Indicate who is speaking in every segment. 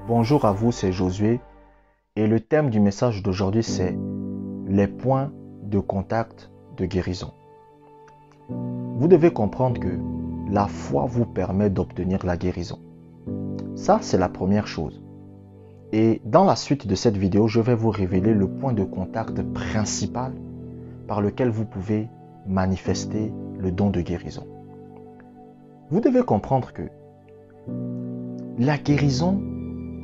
Speaker 1: Bonjour à vous, c'est Josué et le thème du message d'aujourd'hui c'est les points de contact de guérison. Vous devez comprendre que la foi vous permet d'obtenir la guérison. Ça, c'est la première chose. Et dans la suite de cette vidéo, je vais vous révéler le point de contact principal par lequel vous pouvez manifester le don de guérison. Vous devez comprendre que la guérison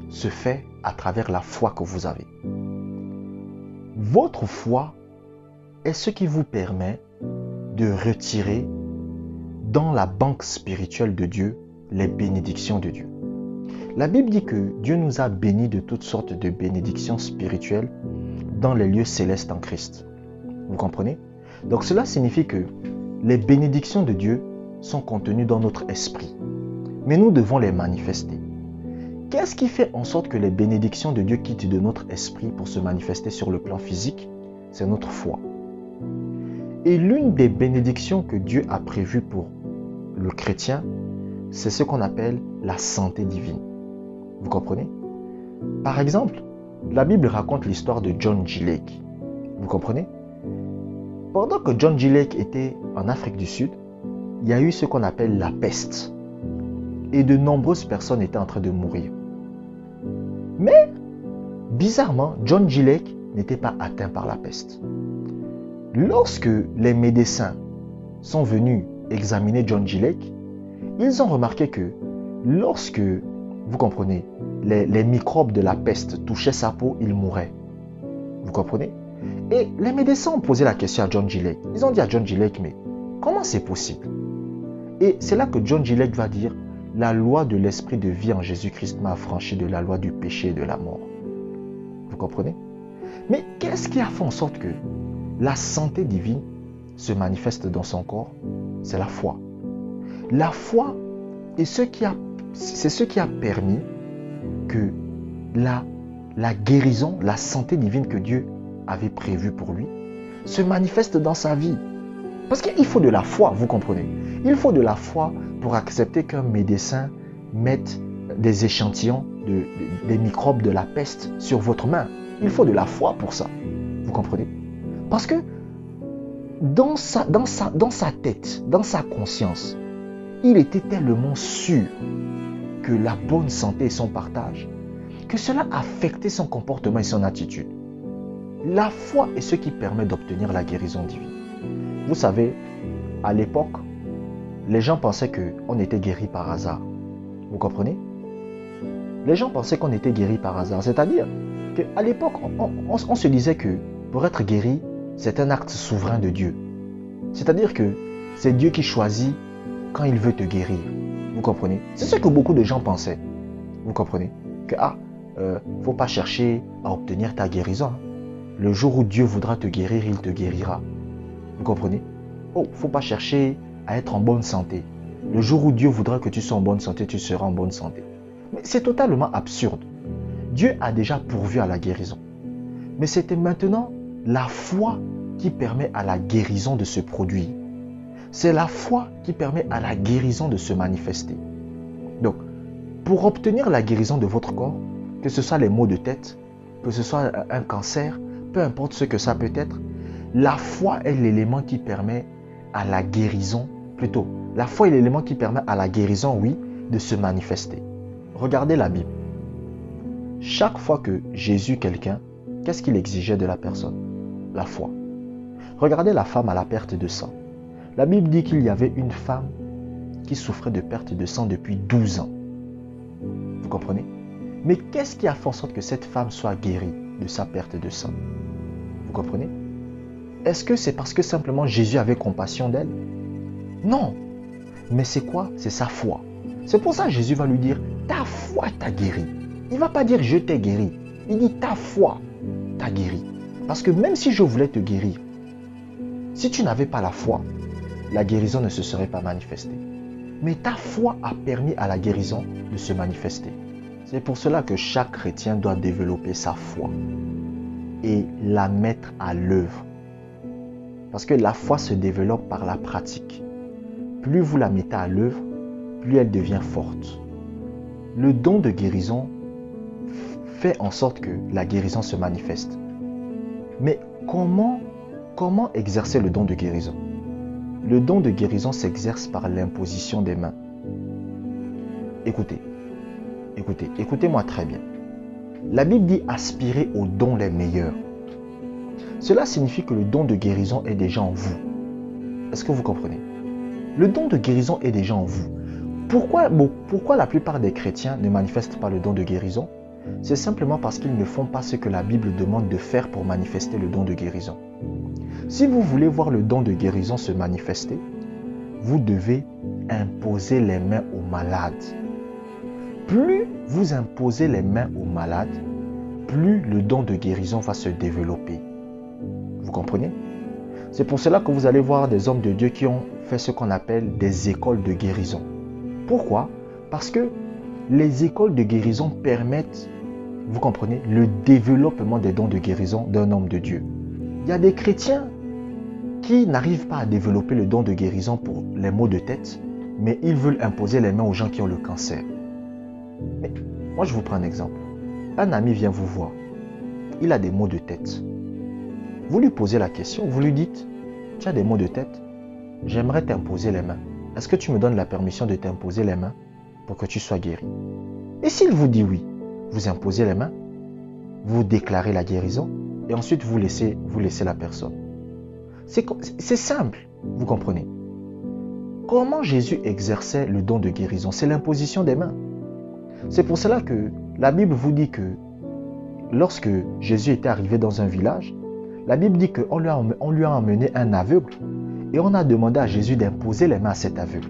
Speaker 1: se fait à travers la foi que vous avez. Votre foi est ce qui vous permet de retirer dans la banque spirituelle de Dieu les bénédictions de Dieu. La Bible dit que Dieu nous a bénis de toutes sortes de bénédictions spirituelles dans les lieux célestes en Christ. Vous comprenez? Donc cela signifie que les bénédictions de Dieu sont contenues dans notre esprit. Mais nous devons les manifester. Qu'est-ce qui fait en sorte que les bénédictions de Dieu quittent de notre esprit pour se manifester sur le plan physique? C'est notre foi. Et l'une des bénédictions que Dieu a prévues pour le chrétien, c'est ce qu'on appelle la santé divine. Vous comprenez? Par exemple, la Bible raconte l'histoire de John G. Lake. Vous comprenez? Pendant que John G. Lake était en Afrique du Sud, il y a eu ce qu'on appelle la peste. Et de nombreuses personnes étaient en train de mourir. Mais, bizarrement, John G. Lake n'était pas atteint par la peste. Lorsque les médecins sont venus examiner John G. Lake, ils ont remarqué que lorsque, vous comprenez, les microbes de la peste touchaient sa peau, il mourait. Vous comprenez? Et les médecins ont posé la question à John G. Lake. Ils ont dit à John G. Lake, mais comment c'est possible? Et c'est là que John G. Lake va dire, la loi de l'esprit de vie en Jésus-Christ m'a affranchi de la loi du péché et de la mort. Vous comprenez? Mais qu'est-ce qui a fait en sorte que la santé divine se manifeste dans son corps? C'est la foi. La foi est ce qui a permis que la guérison, la santé divine que Dieu avait prévue pour lui, se manifeste dans sa vie. Parce qu'il faut de la foi, vous comprenez? Il faut de la foi pour accepter qu'un médecin mette des échantillons des microbes de la peste sur votre main. Il faut de la foi pour ça. Vous comprenez? Parce que dans sa tête, dans sa conscience, il était tellement sûr que la bonne santé est son partage, que cela affectait son comportement et son attitude. La foi est ce qui permet d'obtenir la guérison divine. Vous savez, à l'époque, les gens pensaient qu'on était guéri par hasard. Vous comprenez? Les gens pensaient qu'on était guéri par hasard. C'est-à-dire qu'à l'époque, on se disait que pour être guéri, c'est un acte souverain de Dieu. C'est-à-dire que c'est Dieu qui choisit quand il veut te guérir. Vous comprenez? C'est ce que beaucoup de gens pensaient. Vous comprenez? Que faut pas chercher à obtenir ta guérison. Le jour où Dieu voudra te guérir, il te guérira. Vous comprenez? Faut pas chercher à être en bonne santé. Le jour où Dieu voudra que tu sois en bonne santé, tu seras en bonne santé. Mais c'est totalement absurde. Dieu a déjà pourvu à la guérison. Mais c'était maintenant la foi qui permet à la guérison de se produire. C'est la foi qui permet à la guérison de se manifester. Donc, pour obtenir la guérison de votre corps, que ce soit les maux de tête, que ce soit un cancer, peu importe ce que ça peut être, la foi est l'élément qui permet à la guérison, plutôt, la foi est l'élément qui permet à la guérison, oui, de se manifester. Regardez la Bible. Chaque fois que Jésus quelqu'un, qu'est-ce qu'il exigeait de la personne? La foi. Regardez la femme à la perte de sang. La Bible dit qu'il y avait une femme qui souffrait de perte de sang depuis 12 ans. Vous comprenez? Mais qu'est-ce qui a fait en sorte que cette femme soit guérie de sa perte de sang? Vous comprenez? Est-ce que c'est parce que simplement Jésus avait compassion d'elle? Non. Mais c'est quoi? C'est sa foi. C'est pour ça que Jésus va lui dire, ta foi t'a guéri. Il ne va pas dire je t'ai guéri. Il dit ta foi t'a guéri. Parce que même si je voulais te guérir, si tu n'avais pas la foi, la guérison ne se serait pas manifestée. Mais ta foi a permis à la guérison de se manifester. C'est pour cela que chaque chrétien doit développer sa foi et la mettre à l'œuvre. Parce que la foi se développe par la pratique. Plus vous la mettez à l'œuvre, plus elle devient forte. Le don de guérison fait en sorte que la guérison se manifeste. Mais comment exercer le don de guérison? Le don de guérison s'exerce par l'imposition des mains. Écoutez-moi très bien. La Bible dit aspirer aux dons les meilleurs. Cela signifie que le don de guérison est déjà en vous. Est-ce que vous comprenez? Le don de guérison est déjà en vous. Pourquoi la plupart des chrétiens ne manifestent pas le don de guérison? C'est simplement parce qu'ils ne font pas ce que la Bible demande de faire pour manifester le don de guérison. Si vous voulez voir le don de guérison se manifester, vous devez imposer les mains aux malades. Plus vous imposez les mains aux malades, plus le don de guérison va se développer. Vous comprenez? C'est pour cela que vous allez voir des hommes de Dieu qui ont fait ce qu'on appelle des écoles de guérison. Pourquoi? Parce que les écoles de guérison permettent, vous comprenez, le développement des dons de guérison d'un homme de Dieu. Il y a des chrétiens qui n'arrivent pas à développer le don de guérison pour les maux de tête, mais ils veulent imposer les mains aux gens qui ont le cancer. Mais moi, je vous prends un exemple. Un ami vient vous voir. Il a des maux de tête. Vous lui posez la question, vous lui dites, tu as des maux de tête, j'aimerais t'imposer les mains. Est-ce que tu me donnes la permission de t'imposer les mains pour que tu sois guéri? Et s'il vous dit oui, vous imposez les mains, vous déclarez la guérison et ensuite vous laissez la personne. C'est simple, vous comprenez. Comment Jésus exerçait le don de guérison? C'est l'imposition des mains. C'est pour cela que la Bible vous dit que lorsque Jésus était arrivé dans un village, la Bible dit qu'on lui a emmené un aveugle et on a demandé à Jésus d'imposer les mains à cet aveugle.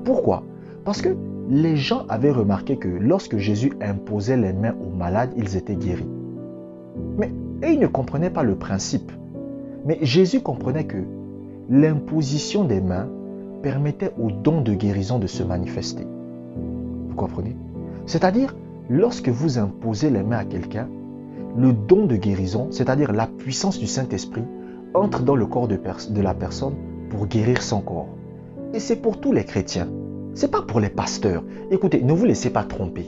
Speaker 1: Pourquoi? Parce que les gens avaient remarqué que lorsque Jésus imposait les mains aux malades, ils étaient guéris. Mais ils ne comprenaient pas le principe. Mais Jésus comprenait que l'imposition des mains permettait au don de guérison de se manifester. Vous comprenez? C'est-à-dire, lorsque vous imposez les mains à quelqu'un, le don de guérison, c'est-à-dire la puissance du Saint-Esprit, entre dans le corps de la personne pour guérir son corps. Et c'est pour tous les chrétiens. Ce n'est pas pour les pasteurs. Écoutez, ne vous laissez pas tromper.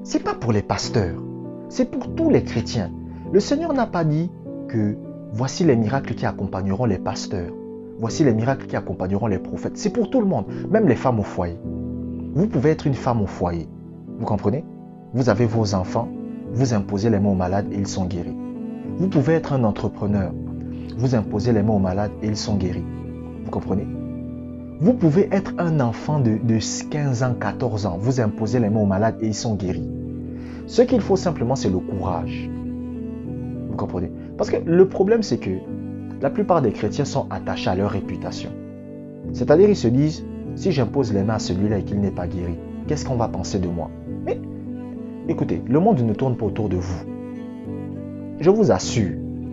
Speaker 1: Ce n'est pas pour les pasteurs. C'est pour tous les chrétiens. Le Seigneur n'a pas dit que voici les miracles qui accompagneront les pasteurs. Voici les miracles qui accompagneront les prophètes. C'est pour tout le monde, même les femmes au foyer. Vous pouvez être une femme au foyer. Vous comprenez? Vous avez vos enfants, vous imposez les mains aux malades et ils sont guéris. Vous pouvez être un entrepreneur. Vous imposez les mains aux malades et ils sont guéris. Vous comprenez? Vous pouvez être un enfant de 15 ans, 14 ans. Vous imposez les mains aux malades et ils sont guéris. Ce qu'il faut simplement, c'est le courage. Vous comprenez? Parce que le problème, c'est que la plupart des chrétiens sont attachés à leur réputation. C'est-à-dire, ils se disent, si j'impose les mains à celui-là et qu'il n'est pas guéri, qu'est-ce qu'on va penser de moi? Mais écoutez, le monde ne tourne pas autour de vous. Je vous assure,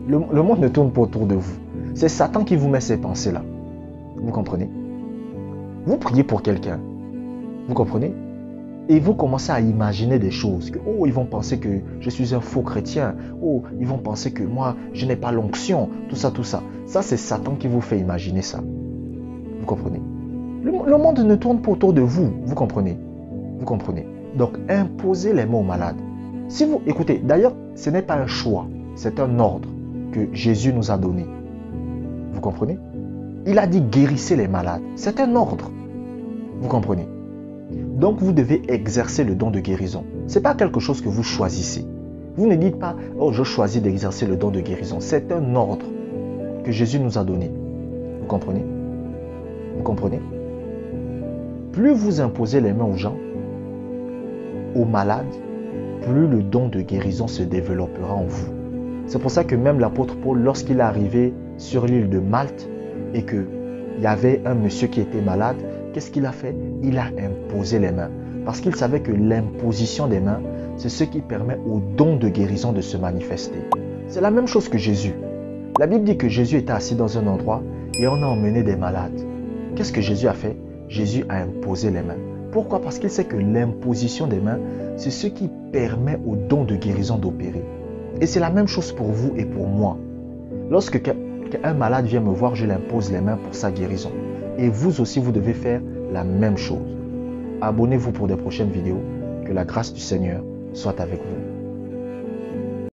Speaker 1: le monde ne tourne pas autour de vous. C'est Satan qui vous met ces pensées-là. Vous comprenez? Vous priez pour quelqu'un. Vous comprenez? Et vous commencez à imaginer des choses. Que, oh, ils vont penser que je suis un faux chrétien. Oh, ils vont penser que moi, je n'ai pas l'onction. Tout ça, tout ça. Ça, c'est Satan qui vous fait imaginer ça. Vous comprenez? Le monde ne tourne pas autour de vous. Vous comprenez? Vous comprenez? Donc, imposez les mains aux malades. Si vous écoutez, d'ailleurs, ce n'est pas un choix. C'est un ordre que Jésus nous a donné. Vous comprenez? Il a dit guérissez les malades. C'est un ordre. Vous comprenez? Donc vous devez exercer le don de guérison. Ce n'est pas quelque chose que vous choisissez. Vous ne dites pas oh je choisis d'exercer le don de guérison. C'est un ordre que Jésus nous a donné. Vous comprenez? Vous comprenez? Plus vous imposez les mains aux gens, aux malades, plus le don de guérison se développera en vous. C'est pour ça que même l'apôtre Paul, lorsqu'il est arrivé sur l'île de Malte, et qu'il y avait un monsieur qui était malade, qu'est-ce qu'il a fait? Il a imposé les mains. Parce qu'il savait que l'imposition des mains, c'est ce qui permet au don de guérison de se manifester. C'est la même chose que Jésus. La Bible dit que Jésus était assis dans un endroit et on a emmené des malades. Qu'est-ce que Jésus a fait? Jésus a imposé les mains. Pourquoi? Parce qu'il sait que l'imposition des mains, c'est ce qui permet au don de guérison d'opérer. Et c'est la même chose pour vous et pour moi. Lorsque un malade vient me voir, je l'impose les mains pour sa guérison. Et vous aussi, vous devez faire la même chose. Abonnez-vous pour des prochaines vidéos. Que la grâce du Seigneur soit avec vous.